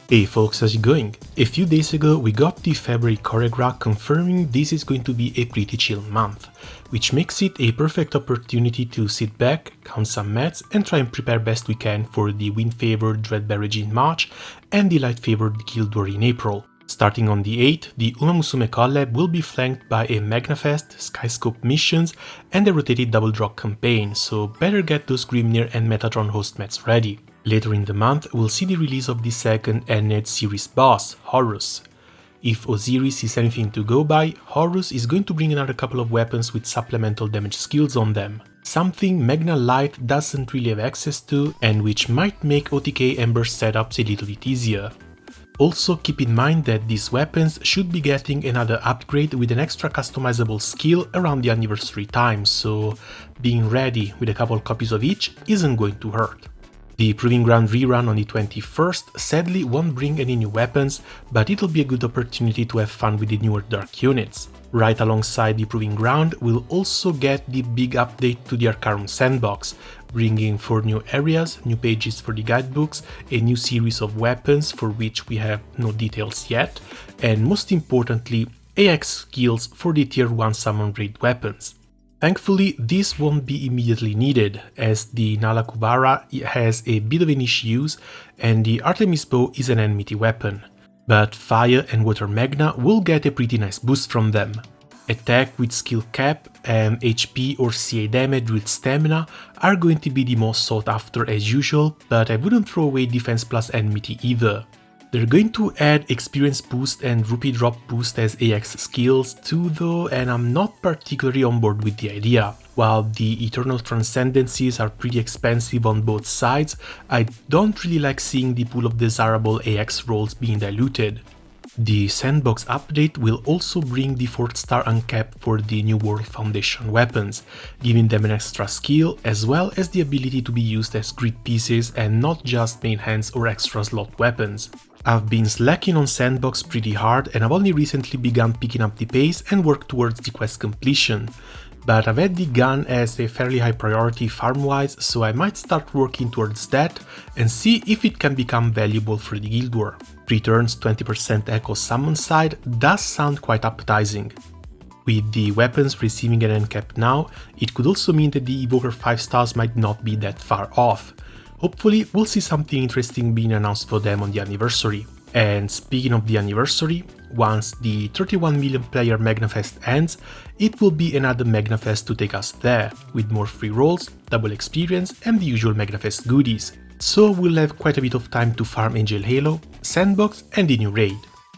Hey folks, how's it going? A few days ago we got the February choreograph confirming this is going to be a pretty chill month, which makes it a perfect opportunity to sit back, count some mats and try and prepare best we can for the wind-favored Barrage in March and the light-favored Guild War in April. Starting on the 8th, the Umamusume collab will be flanked by a Magnafest, Skyscope missions and a rotated double drop campaign, so better get those Grimnir and Metatron host mats ready. Later in the month, we'll see the release of the second Enned series boss, Horus. If Osiris is anything to go by, Horus is going to bring another couple of weapons with supplemental damage skills on them. Something Magna Light doesn't really have access to and which might make OTK Ember setups a little bit easier. Also keep in mind that these weapons should be getting another upgrade with an extra customizable skill around the anniversary time, so being ready with a couple copies of each isn't going to hurt. The Proving Ground rerun on the 21st sadly won't bring any new weapons, but it'll be a good opportunity to have fun with the newer Dark units. Right alongside the Proving Ground, we'll also get the big update to the Arcarum sandbox, bringing 4 new areas, new pages for the guidebooks, a new series of weapons for which we have no details yet, and most importantly, AX skills for the tier 1 summon grade weapons. Thankfully, this won't be immediately needed, as the Nalakuvara has a bit of a niche use and the Artemis bow is an enmity weapon, but Fire and Water Magna will get a pretty nice boost from them. Attack with skill cap and HP or CA damage with stamina are going to be the most sought after as usual, but I wouldn't throw away defense plus enmity either. They're going to add experience boost and rupee drop boost as AX skills too though, and I'm not particularly on board with the idea. While the Eternal Transcendencies are pretty expensive on both sides, I don't really like seeing the pool of desirable AX rolls being diluted. The Sandbox update will also bring the 4th star uncap for the New World Foundation weapons, giving them an extra skill as well as the ability to be used as grid pieces and not just main hands or extra slot weapons. I've been slacking on Sandbox pretty hard and I've only recently begun picking up the pace and work towards the quest completion, but I've had the gun as a fairly high priority farm-wise, so I might start working towards that and see if it can become valuable for the Guild War. 3 turns 20% echo summon side does sound quite appetizing. With the weapons receiving an end cap now, it could also mean that the Evoker 5 stars might not be that far off. Hopefully we'll see something interesting being announced for them on the anniversary. And speaking of the anniversary, once the 31 million player Magnafest ends, it will be another Magnafest to take us there, with more free rolls, double experience and the usual Magnafest goodies. So we'll have quite a bit of time to farm Angel Halo, Sandbox and the new raid.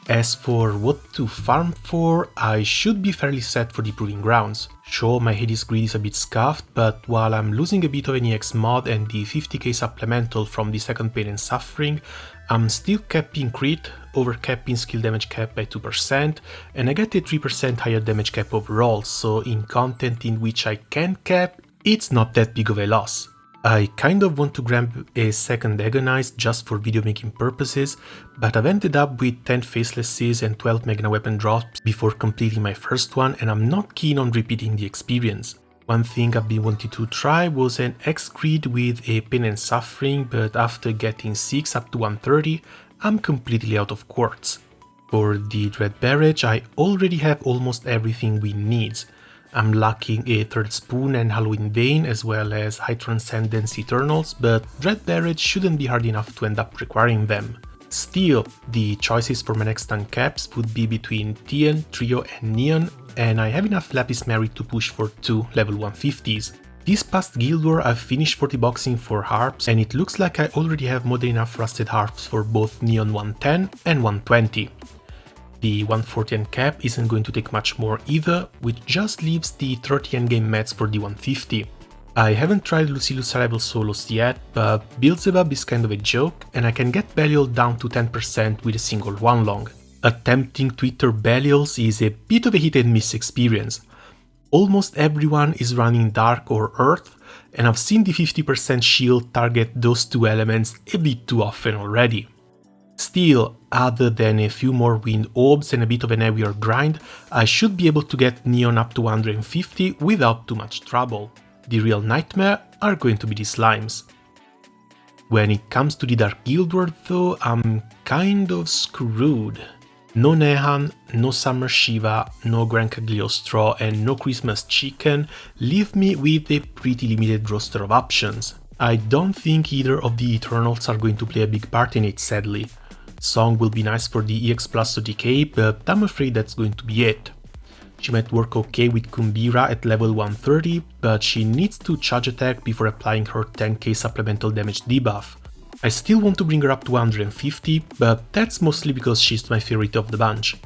As for what to farm for, I should be fairly set for the Proving Grounds. Sure, my Hades grid is a bit scuffed, but while I'm losing a bit of an EX mod and the 50k supplemental from the second Pain and Suffering, I'm still capping crit, overcapping skill damage cap by 2%, and I get a 3% higher damage cap overall, so in content in which I can cap, it's not that big of a loss. I kind of want to grab a second Agonize just for video making purposes, but I've ended up with 10 Facelesses and 12 Magna Weapon drops before completing my first one, and I'm not keen on repeating the experience. One thing I've been wanting to try was an X grid with a Pain and Suffering, but after getting 6 up to 130, I'm completely out of quartz. For the Dread Barrage, I already have almost everything we need. I'm lacking a 3rd Spoon and Halloween Vein as well as High Transcendence Eternals, but Dread Barrage shouldn't be hard enough to end up requiring them. Still, the choices for my next uncaps would be between Tian, Trio and Neon, and I have enough Lapis Merit to push for 2 level 150s. This past Guild War I've finished 40 boxing for harps, and it looks like I already have more than enough rusted harps for both Neon 110 and 120. The 140 uncap isn't going to take much more either, which just leaves the 30 endgame mats for the 150. I haven't tried Lucilius Arrival solos yet, but Beelzebub is kind of a joke and I can get Belial down to 10% with a single 1-long. Attempting to iter Belials is a bit of a hit and miss experience. Almost everyone is running Dark or Earth, and I've seen the 50% shield target those two elements a bit too often already. Still, other than a few more wind orbs and a bit of an heavier grind, I should be able to get Neon up to 150 without too much trouble. The real nightmare are going to be the slimes. When it comes to the Dark Guild War though, I'm kind of screwed. No Nehan, no Summer Shiva, no Grand Cagliostro and no Christmas Chicken leave me with a pretty limited roster of options. I don't think either of the Eternals are going to play a big part in it, sadly. Song will be nice for the EX Plus OTK, but I'm afraid that's going to be it. She might work okay with Kumbira at level 130, but she needs to charge attack before applying her 10k supplemental damage debuff. I still want to bring her up to 150, but that's mostly because she's my favorite of the bunch.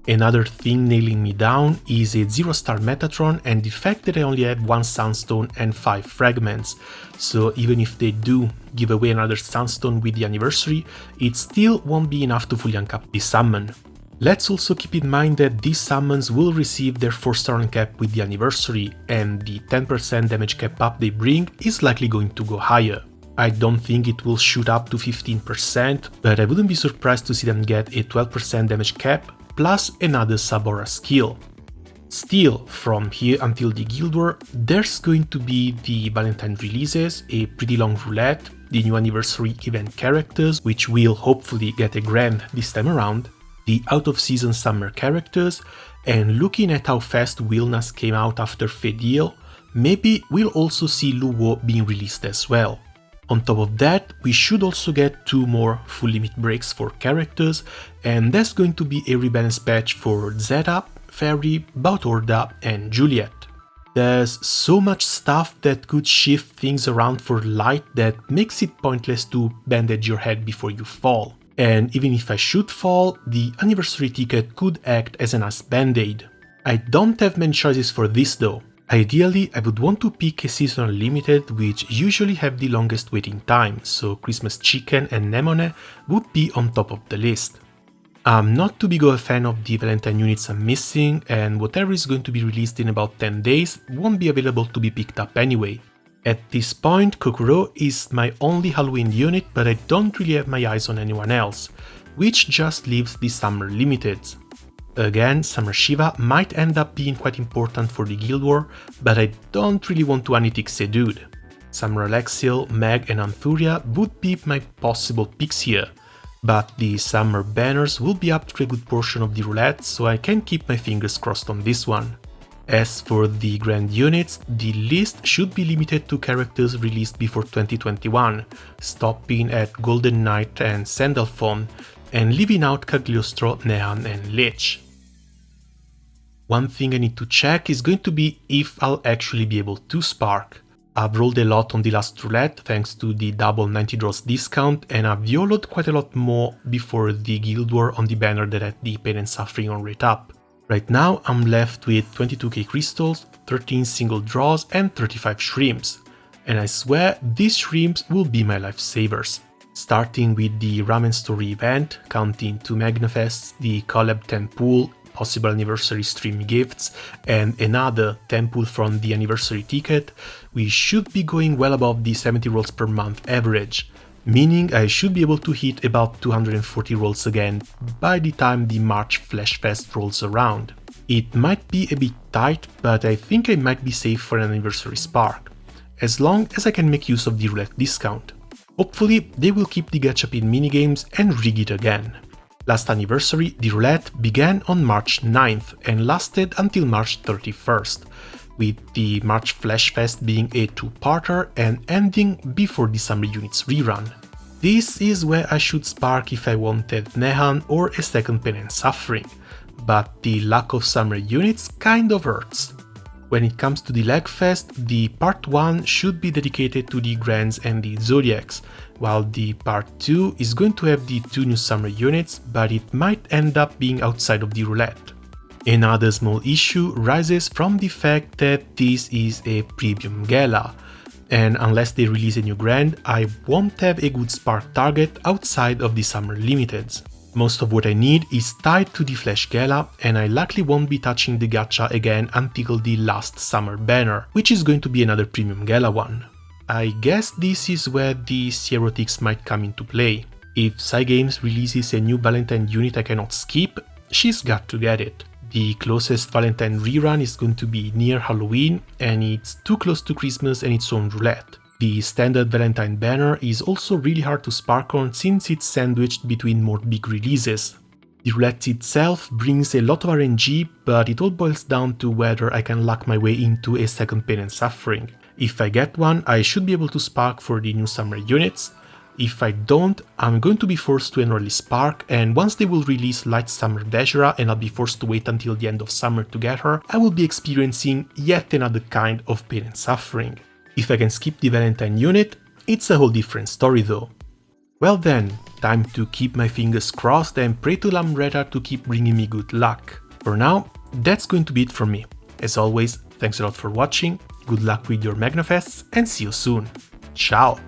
Another thing nailing me down is a 0-star Metatron and the fact that I only have 1 Sunstone and 5 fragments, so even if they do give away another Sunstone with the Anniversary, it still won't be enough to fully uncap this summon. Let's also keep in mind that these summons will receive their 4-star uncap with the Anniversary, and the 10% damage cap up they bring is likely going to go higher. I don't think it will shoot up to 15%, but I wouldn't be surprised to see them get a 12% damage cap plus another sub-aura skill. Still, from here until the Guild War, there's going to be the Valentine releases, a pretty long roulette, the new Anniversary event characters, which will hopefully get a grand this time around, the out-of-season summer characters, and looking at how fast Wilnas came out after Fediel, maybe we'll also see Luo being released as well. On top of that, we should also get 2 more full limit breaks for characters, and there's going to be a rebalance patch for Zeta, Fairy, Bautorda and Juliet. There's so much stuff that could shift things around for Light that makes it pointless to bandage your head before you fall. And even if I should fall, the Anniversary ticket could act as a nice band-aid. I don't have many choices for this though. Ideally, I would want to pick a seasonal limited which usually have the longest waiting time, so Christmas Chicken and Nemone would be on top of the list. I'm not too big of a fan of the Valentine units I'm missing, and whatever is going to be released in about 10 days won't be available to be picked up anyway. At this point, Kokoro is my only Halloween unit, but I don't really have my eyes on anyone else, which just leaves the Summer Limiteds. Again, Summer Shiva might end up being quite important for the Guild War, but I don't really want to Anitix a dude. Summer Alexiel, Meg and Anthuria would be my possible picks here, but the Summer Banners will be up to a good portion of the roulette, so I can keep my fingers crossed on this one. As for the Grand units, the list should be limited to characters released before 2021, stopping at Golden Knight and Sandalphon, and leaving out Cagliostro, Nehan and Lich. One thing I need to check is going to be if I'll actually be able to spark. I've rolled a lot on the last roulette thanks to the double 90 draws discount, and I've YOLO'd quite a lot more before the Guild War on the banner that had the Pain and Suffering on rate up. Right now I'm left with 22k crystals, 13 single draws and 35 shrimps, and I swear these shrimps will be my lifesavers. Starting with the Ramen Story event, counting 2 Magnafests, the collab 10 pool, possible anniversary stream gifts, and another 10 pool from the anniversary ticket, we should be going well above the 70 rolls per month average, meaning I should be able to hit about 240 rolls again by the time the March Flash Fest rolls around. It might be a bit tight, but I think I might be safe for an anniversary spark, as long as I can make use of the roulette discount. Hopefully they will keep the gachapin minigames and rig it again. Last anniversary, the roulette began on March 9th and lasted until March 31st, with the March Flash Fest being a 2-parter and ending before the Summer Units rerun. This is where I should spark if I wanted Nehan or a second Pain and Suffering, but the lack of Summer Units kind of hurts. When it comes to the Lagfest, the Part 1 should be dedicated to the Grands and the Zodiacs, while the Part 2 is going to have the 2 new Summer Units, but it might end up being outside of the roulette. Another small issue rises from the fact that this is a premium gala, and unless they release a new Grand, I won't have a good spark target outside of the Summer Limiteds. Most of what I need is tied to the Flash Gala, and I likely won't be touching the gacha again until the last Summer Banner, which is going to be another premium gala one. I guess this is where the Sierotics might come into play. If Cygames releases a new Valentine unit I cannot skip, she's got to get it. The closest Valentine rerun is going to be near Halloween, and it's too close to Christmas and its own roulette. The standard Valentine banner is also really hard to spark on since it's sandwiched between more big releases. The roulette itself brings a lot of RNG, but it all boils down to whether I can luck my way into a second Pain and Suffering. If I get one, I should be able to spark for the new summer units. If I don't, I'm going to be forced to enroll Spark, and once they will release Light Summer Dejra and I'll be forced to wait until the end of summer to get her, I will be experiencing yet another kind of pain and suffering. If I can skip the Valentine unit, it's a whole different story though. Well then, time to keep my fingers crossed and pray to Lamreta to keep bringing me good luck. For now, that's going to be it from me. As always, thanks a lot for watching, good luck with your Magnafests, and see you soon. Ciao!